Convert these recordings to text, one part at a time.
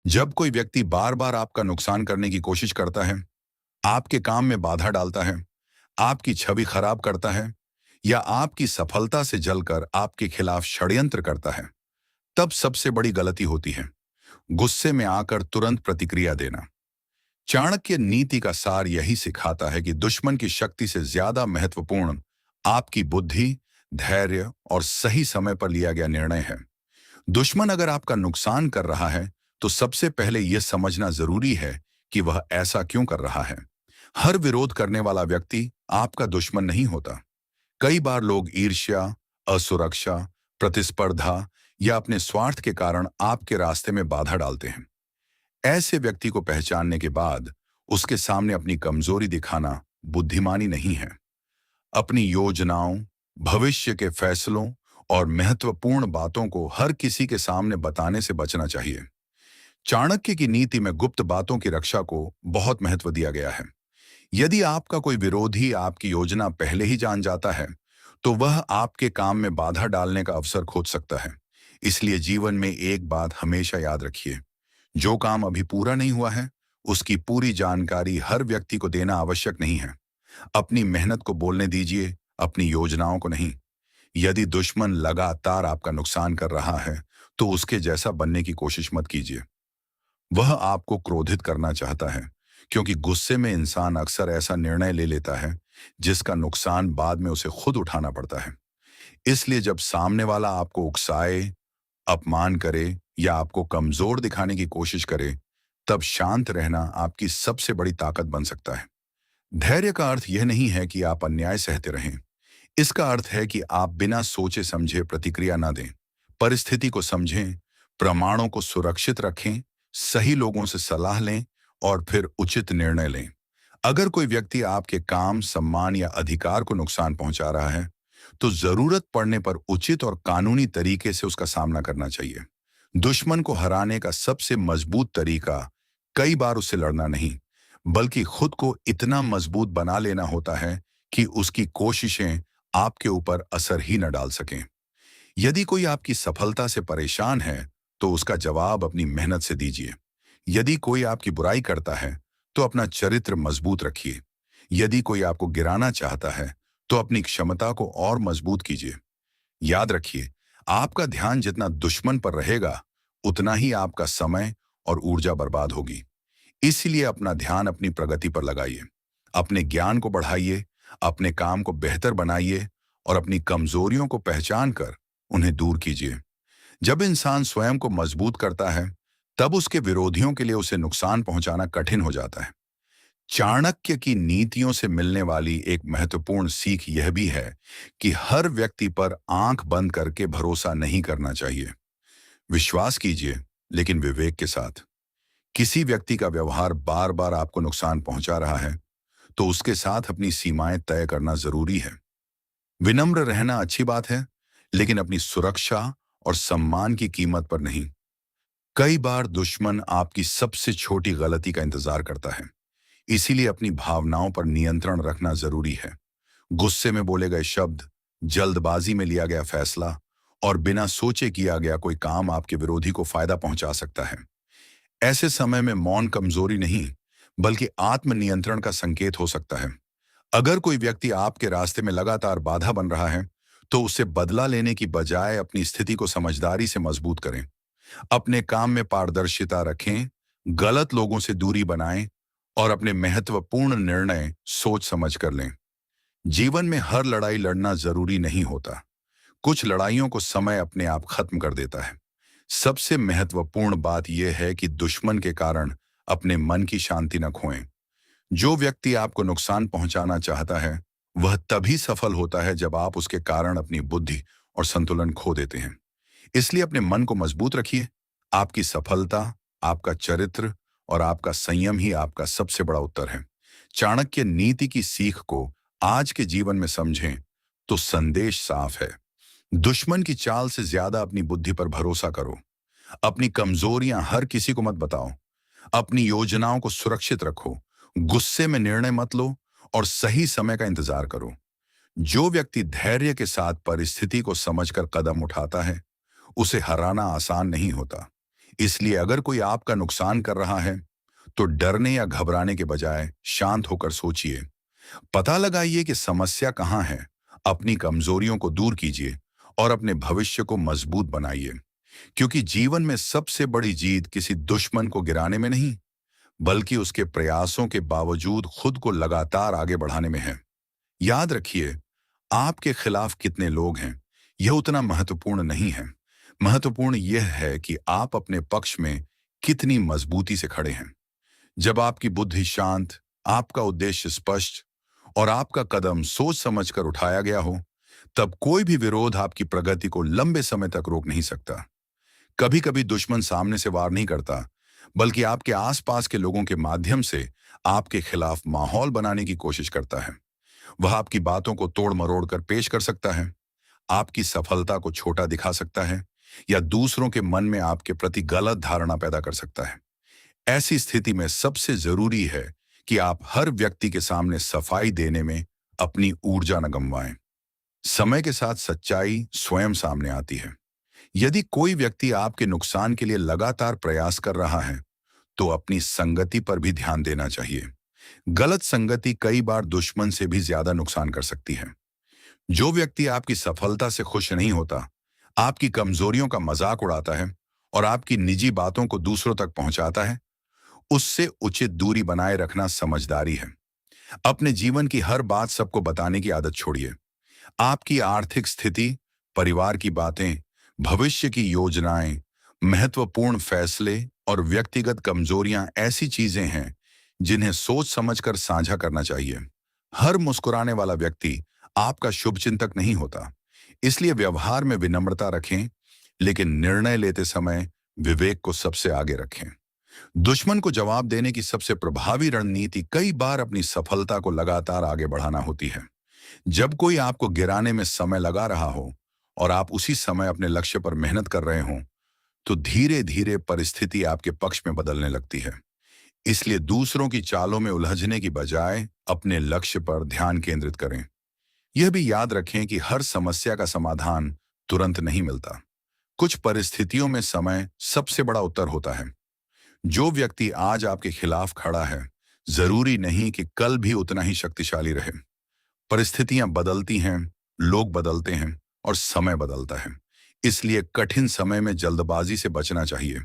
जब कोई व्यक्ति बार बार आपका नुकसान करने की कोशिश करता है, आपके काम में बाधा डालता है, आपकी छवि खराब करता है या आपकी सफलता से जलकर आपके खिलाफ षड्यंत्र करता है, तब सबसे बड़ी गलती होती है गुस्से में आकर तुरंत प्रतिक्रिया देना। चाणक्य नीति का सार यही सिखाता है कि दुश्मन की शक्ति से ज्यादा महत्वपूर्ण आपकी बुद्धि, धैर्य और सही समय पर लिया गया निर्णय है। दुश्मन अगर आपका नुकसान कर रहा है, तो सबसे पहले यह समझना जरूरी है कि वह ऐसा क्यों कर रहा है। हर विरोध करने वाला व्यक्ति आपका दुश्मन नहीं होता। कई बार लोग ईर्ष्या, असुरक्षा, प्रतिस्पर्धा या अपने स्वार्थ के कारण आपके रास्ते में बाधा डालते हैं। ऐसे व्यक्ति को पहचानने के बाद उसके सामने अपनी कमजोरी दिखाना बुद्धिमानी नहीं है। अपनी योजनाओं, भविष्य के फैसलों और महत्वपूर्ण बातों को हर किसी के सामने बताने से बचना चाहिए। चाणक्य की नीति में गुप्त बातों की रक्षा को बहुत महत्व दिया गया है। यदि आपका कोई विरोधी आपकी योजना पहले ही जान जाता है, तो वह आपके काम में बाधा डालने का अवसर खोज सकता है। इसलिए जीवन में एक बात हमेशा याद रखिए, जो काम अभी पूरा नहीं हुआ है, उसकी पूरी जानकारी हर व्यक्ति को देना आवश्यक नहीं है। अपनी मेहनत को बोलने दीजिए, अपनी योजनाओं को नहीं। यदि दुश्मन लगातार आपका नुकसान कर रहा है, तो उसके जैसा बनने की कोशिश मत कीजिए। वह आपको क्रोधित करना चाहता है, क्योंकि गुस्से में इंसान अक्सर ऐसा निर्णय ले लेता है जिसका नुकसान बाद में उसे खुद उठाना पड़ता है। इसलिए जब सामने वाला आपको उकसाए, अपमान करे या आपको कमजोर दिखाने की कोशिश करे, तब शांत रहना आपकी सबसे बड़ी ताकत बन सकता है। धैर्य का अर्थ यह नहीं है कि आप अन्याय सहते रहें। इसका अर्थ है कि आप बिना सोचे समझे प्रतिक्रिया न दें। परिस्थिति को समझें, प्रमाणों को सुरक्षित रखें, सही लोगों से सलाह लें और फिर उचित निर्णय लें। अगर कोई व्यक्ति आपके काम, सम्मान या अधिकार को नुकसान पहुंचा रहा है, तो जरूरत पड़ने पर उचित और कानूनी तरीके से उसका सामना करना चाहिए। दुश्मन को हराने का सबसे मजबूत तरीका कई बार उससे लड़ना नहीं, बल्कि खुद को इतना मजबूत बना लेना होता है कि उसकी कोशिशें आपके ऊपर असर ही न डाल सकें। यदि कोई आपकी सफलता से परेशान है, तो उसका जवाब अपनी मेहनत से दीजिए। यदि कोई आपकी बुराई करता है, तो अपना चरित्र मजबूत रखिए। यदि कोई आपको गिराना चाहता है, तो अपनी क्षमता को और मजबूत कीजिए। याद रखिए, आपका ध्यान जितना दुश्मन पर रहेगा, उतना ही आपका समय और ऊर्जा बर्बाद होगी। इसलिए अपना ध्यान अपनी प्रगति पर लगाइए। अपने ज्ञान को बढ़ाइए, अपने काम को बेहतर बनाइए और अपनी कमजोरियों को पहचान कर उन्हें दूर कीजिए। जब इंसान स्वयं को मजबूत करता है, तब उसके विरोधियों के लिए उसे नुकसान पहुंचाना कठिन हो जाता है। चाणक्य की नीतियों से मिलने वाली एक महत्वपूर्ण सीख यह भी है कि हर व्यक्ति पर आंख बंद करके भरोसा नहीं करना चाहिए। विश्वास कीजिए, लेकिन विवेक के साथ। किसी व्यक्ति का व्यवहार बार बार आपको नुकसान पहुंचा रहा है, तो उसके साथ अपनी सीमाएं तय करना जरूरी है। विनम्र रहना अच्छी बात है, लेकिन अपनी सुरक्षा और सम्मान की कीमत पर नहीं। कई बार दुश्मन आपकी सबसे छोटी गलती का इंतजार करता है, इसीलिए अपनी भावनाओं पर नियंत्रण रखना जरूरी है। गुस्से में बोले गए शब्द, जल्दबाजी में लिया गया फैसला और बिना सोचे किया गया कोई काम आपके विरोधी को फायदा पहुंचा सकता है। ऐसे समय में मौन कमजोरी नहीं, बल्कि आत्मनियंत्रण का संकेत हो सकता है। अगर कोई व्यक्ति आपके रास्ते में लगातार बाधा बन रहा है, तो उसे बदला लेने की बजाय अपनी स्थिति को समझदारी से मजबूत करें। अपने काम में पारदर्शिता रखें, गलत लोगों से दूरी बनाएं और अपने महत्वपूर्ण निर्णय सोच समझ कर लें। जीवन में हर लड़ाई लड़ना जरूरी नहीं होता। कुछ लड़ाइयों को समय अपने आप खत्म कर देता है। सबसे महत्वपूर्ण बात यह है कि दुश्मन के कारण अपने मन की शांति न खोएं। जो व्यक्ति आपको नुकसान पहुंचाना चाहता है, वह तभी सफल होता है जब आप उसके कारण अपनी बुद्धि और संतुलन खो देते हैं। इसलिए अपने मन को मजबूत रखिए। आपकी सफलता, आपका चरित्र और आपका संयम ही आपका सबसे बड़ा उत्तर है। चाणक्य नीति की सीख को आज के जीवन में समझें, तो संदेश साफ है। दुश्मन की चाल से ज्यादा अपनी बुद्धि पर भरोसा करो। अपनी कमजोरियां हर किसी को मत बताओ। अपनी योजनाओं को सुरक्षित रखो। गुस्से में निर्णय मत लो और सही समय का इंतजार करो। जो व्यक्ति धैर्य के साथ परिस्थिति को समझकर कदम उठाता है, उसे हराना आसान नहीं होता। इसलिए अगर कोई आपका नुकसान कर रहा है तो डरने या घबराने के बजाय शांत होकर सोचिए। पता लगाइए कि समस्या कहाँ है, अपनी कमजोरियों को दूर कीजिए और अपने भविष्य को मजबूत बनाइए। क्योंकि जीवन में सबसे बड़ी जीत किसी दुश्मन को गिराने में नहीं, बल्कि उसके प्रयासों के बावजूद खुद को लगातार आगे बढ़ाने में है। याद रखिए, आपके खिलाफ कितने लोग हैं, यह उतना महत्वपूर्ण नहीं है। महत्वपूर्ण यह है कि आप अपने पक्ष में कितनी मजबूती से खड़े हैं। जब आपकी बुद्धि शांत, आपका उद्देश्य स्पष्ट और आपका कदम सोच समझकर उठाया गया हो, तब कोई भी विरोध आपकी प्रगति को लंबे समय तक रोक नहीं सकता। कभी कभी दुश्मन सामने से वार नहीं करता, बल्कि आपके आसपास के लोगों के माध्यम से आपके खिलाफ माहौल बनाने की कोशिश करता है। वह आपकी बातों को तोड़ मरोड़ कर पेश कर सकता है, आपकी सफलता को छोटा दिखा सकता है या दूसरों के मन में आपके प्रति गलत धारणा पैदा कर सकता है। ऐसी स्थिति में सबसे जरूरी है कि आप हर व्यक्ति के सामने सफाई देने में अपनी ऊर्जा न गंवाएं। समय के साथ सच्चाई स्वयं सामने आती है। यदि कोई व्यक्ति आपके नुकसान के लिए लगातार प्रयास कर रहा है, तो अपनी संगति पर भी ध्यान देना चाहिए। गलत संगति कई बार दुश्मन से भी ज्यादा नुकसान कर सकती है। जो व्यक्ति आपकी सफलता से खुश नहीं होता, आपकी कमजोरियों का मजाक उड़ाता है और आपकी निजी बातों को दूसरों तक पहुंचाता है, उससे उचित दूरी बनाए रखना समझदारी है। अपने जीवन की हर बात सबको बताने की आदत छोड़िए। आपकी आर्थिक स्थिति, परिवार की बातें, भविष्य की योजनाएं, महत्वपूर्ण फैसले और व्यक्तिगत कमजोरियां ऐसी चीजें हैं जिन्हें सोच समझकर साझा करना चाहिए। हर मुस्कुराने वाला व्यक्ति आपका शुभचिंतक नहीं होता। इसलिए व्यवहार में विनम्रता रखें, लेकिन निर्णय लेते समय विवेक को सबसे आगे रखें। दुश्मन को जवाब देने की सबसे प्रभावी रणनीति कई बार अपनी सफलता को लगातार आगे बढ़ाना होती है। जब कोई आपको गिराने में समय लगा रहा हो और आप उसी समय अपने लक्ष्य पर मेहनत कर रहे हों, तो धीरे धीरे परिस्थिति आपके पक्ष में बदलने लगती है। इसलिए दूसरों की चालों में उलझने की बजाय अपने लक्ष्य पर ध्यान केंद्रित करें। यह भी याद रखें कि हर समस्या का समाधान तुरंत नहीं मिलता। कुछ परिस्थितियों में समय सबसे बड़ा उत्तर होता है। जो व्यक्ति आज आपके खिलाफ खड़ा है, जरूरी नहीं कि कल भी उतना ही शक्तिशाली रहे। परिस्थितियां बदलती हैं, लोग बदलते हैं और समय बदलता है। इसलिए कठिन समय में जल्दबाजी से बचना चाहिए।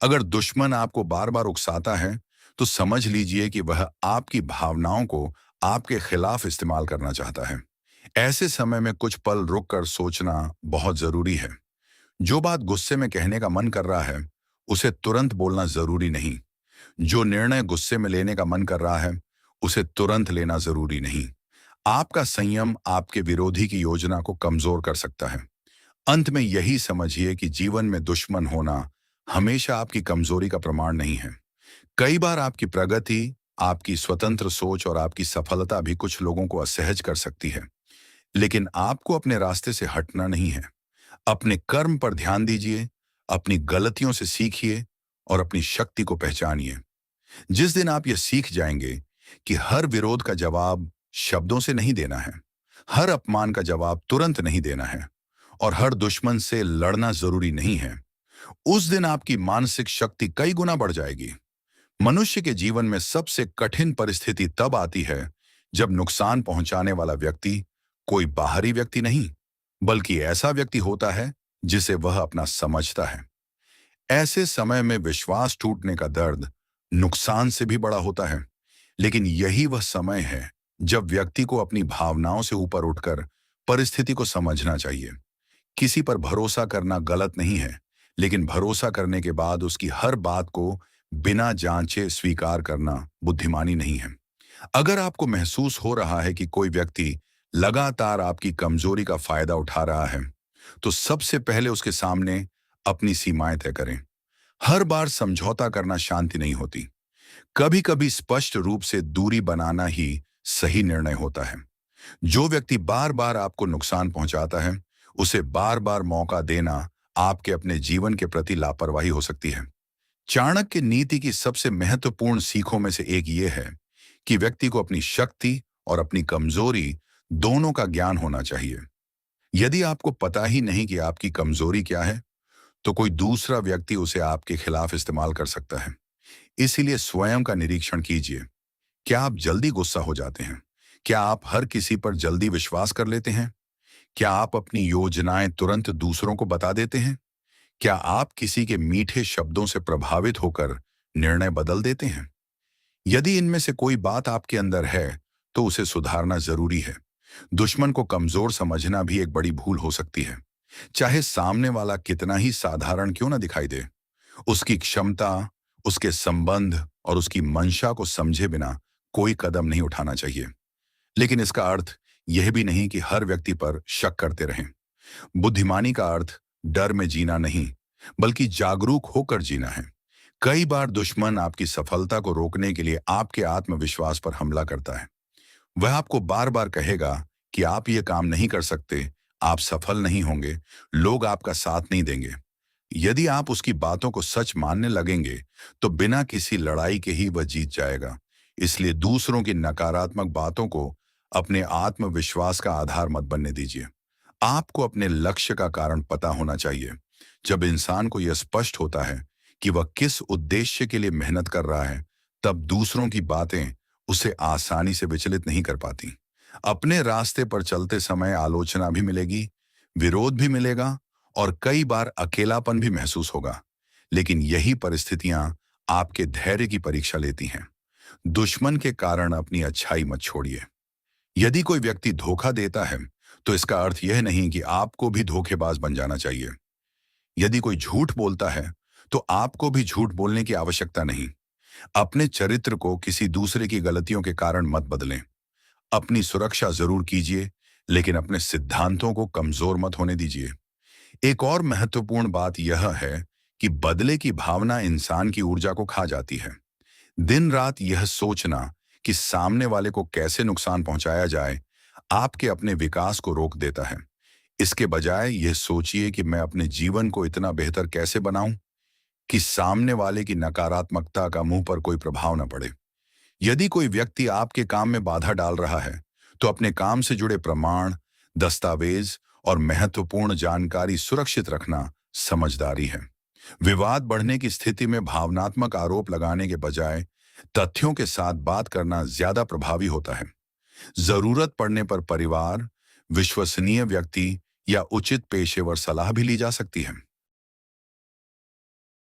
अगर दुश्मन आपको बार बार उकसाता है, तो समझ लीजिए कि वह आपकी भावनाओं को आपके खिलाफ इस्तेमाल करना चाहता है। ऐसे समय में कुछ पल रुककर सोचना बहुत जरूरी है। जो बात गुस्से में कहने का मन कर रहा है, उसे तुरंत बोलना जरूरी नहीं। जो निर्णय गुस्से में लेने का मन कर रहा है, उसे तुरंत लेना जरूरी नहीं। आपका संयम आपके विरोधी की योजना को कमजोर कर सकता है। अंत में यही समझिए कि जीवन में दुश्मन होना हमेशा आपकी कमजोरी का प्रमाण नहीं है। कई बार आपकी प्रगति, आपकी स्वतंत्र सोच और आपकी सफलता भी कुछ लोगों को असहज कर सकती है। लेकिन आपको अपने रास्ते से हटना नहीं है। अपने कर्म पर ध्यान दीजिए, अपनी गलतियों से सीखिए और अपनी शक्ति को पहचानिए। जिस दिन आप यह सीख जाएंगे कि हर विरोध का जवाब शब्दों से नहीं देना है, हर अपमान का जवाब तुरंत नहीं देना है और हर दुश्मन से लड़ना जरूरी नहीं है, उस दिन आपकी मानसिक शक्ति कई गुना बढ़ जाएगी। मनुष्य के जीवन में सबसे कठिन परिस्थिति तब आती है जब नुकसान पहुंचाने वाला व्यक्ति कोई बाहरी व्यक्ति नहीं, बल्कि ऐसा व्यक्ति होता है जिसे वह अपना समझता है। ऐसे समय में विश्वास टूटने का दर्द नुकसान से भी बड़ा होता है। लेकिन यही वह समय है जब व्यक्ति को अपनी भावनाओं से ऊपर उठकर परिस्थिति को समझना चाहिए। किसी पर भरोसा करना गलत नहीं है, लेकिन भरोसा करने के बाद उसकी हर बात को बिना जांचे स्वीकार करना बुद्धिमानी नहीं है। अगर आपको महसूस हो रहा है कि कोई व्यक्ति लगातार आपकी कमजोरी का फायदा उठा रहा है, तो सबसे पहले उसके सामने अपनी सीमाएं तय करें। हर बार समझौता करना शांति नहीं होती। कभी कभी स्पष्ट रूप से दूरी बनाना ही सही निर्णय होता है। जो व्यक्ति बार बार आपको नुकसान पहुंचाता है, उसे बार बार मौका देना आपके अपने जीवन के प्रति लापरवाही हो सकती है। चाणक्य नीति की सबसे महत्वपूर्ण सीखों में से एक ये है कि व्यक्ति को अपनी शक्ति और अपनी कमजोरी दोनों का ज्ञान होना चाहिए। यदि आपको पता ही नहीं कि आपकी कमजोरी क्या है, तो कोई दूसरा व्यक्ति उसे आपके खिलाफ इस्तेमाल कर सकता है। इसीलिए स्वयं का निरीक्षण कीजिए। क्या आप जल्दी गुस्सा हो जाते हैं? क्या आप हर किसी पर जल्दी विश्वास कर लेते हैं? क्या आप अपनी योजनाएं तुरंत दूसरों को बता देते हैं? क्या आप किसी के मीठे शब्दों से प्रभावित होकर निर्णय बदल देते हैं? यदि इनमें से कोई बात आपके अंदर है, तो उसे सुधारना जरूरी है। दुश्मन को कमजोर समझना भी एक बड़ी भूल हो सकती है। चाहे सामने वाला कितना ही साधारण क्यों ना दिखाई दे, उसकी क्षमता, उसके संबंध और उसकी मंशा को समझे बिना कोई कदम नहीं उठाना चाहिए। लेकिन इसका अर्थ यह भी नहीं कि हर व्यक्ति पर शक करते रहें। बुद्धिमानी का अर्थ डर में जीना नहीं, बल्कि जागरूक होकर जीना है। कई बार दुश्मन आपकी सफलता को रोकने के लिए आपके आत्मविश्वास पर हमला करता है। वह आपको बार बार कहेगा कि आप ये काम नहीं कर सकते, आप सफल नहीं होंगे, लोग आपका साथ नहीं देंगे। यदि आप उसकी बातों को सच मानने लगेंगे, तो बिना किसी लड़ाई के ही वह जीत जाएगा। इसलिए दूसरों की नकारात्मक बातों को अपने आत्मविश्वास का आधार मत बनने दीजिए। आपको अपने लक्ष्य का कारण पता होना चाहिए। जब इंसान को यह स्पष्ट होता है कि वह किस उद्देश्य के लिए मेहनत कर रहा है, तब दूसरों की बातें उसे आसानी से विचलित नहीं कर पाती। अपने रास्ते पर चलते समय आलोचना भी मिलेगी, विरोध भी मिलेगा और कई बार अकेलापन भी महसूस होगा। लेकिन यही परिस्थितियां आपके धैर्य की परीक्षा लेती हैं। दुश्मन के कारण अपनी अच्छाई मत छोड़िए। यदि कोई व्यक्ति धोखा देता है, तो इसका अर्थ यह नहीं कि आपको भी धोखेबाज बन जाना चाहिए। यदि कोई झूठ बोलता है, तो आपको भी झूठ बोलने की आवश्यकता नहीं। अपने चरित्र को किसी दूसरे की गलतियों के कारण मत बदलें। अपनी सुरक्षा जरूर कीजिए, लेकिन अपने सिद्धांतों को कमजोर मत होने दीजिए। एक और महत्वपूर्ण बात यह है कि बदले की भावना इंसान की ऊर्जा को खा जाती है। दिन रात यह सोचना कि सामने वाले को कैसे नुकसान पहुंचाया जाए, आपके अपने विकास को रोक देता है। इसके बजाय यह सोचिए कि मैं अपने जीवन को इतना बेहतर कैसे बनाऊं कि सामने वाले की नकारात्मकता का मुंह पर कोई प्रभाव न पड़े। यदि कोई व्यक्ति आपके काम में बाधा डाल रहा है, तो अपने काम से जुड़े प्रमाण, दस्तावेज और महत्वपूर्ण जानकारी सुरक्षित रखना समझदारी है। विवाद बढ़ने की स्थिति में भावनात्मक आरोप लगाने के बजाय तथ्यों के साथ बात करना ज्यादा प्रभावी होता है। जरूरत पड़ने पर परिवार, विश्वसनीय व्यक्ति या उचित पेशेवर सलाह भी ली जा सकती है।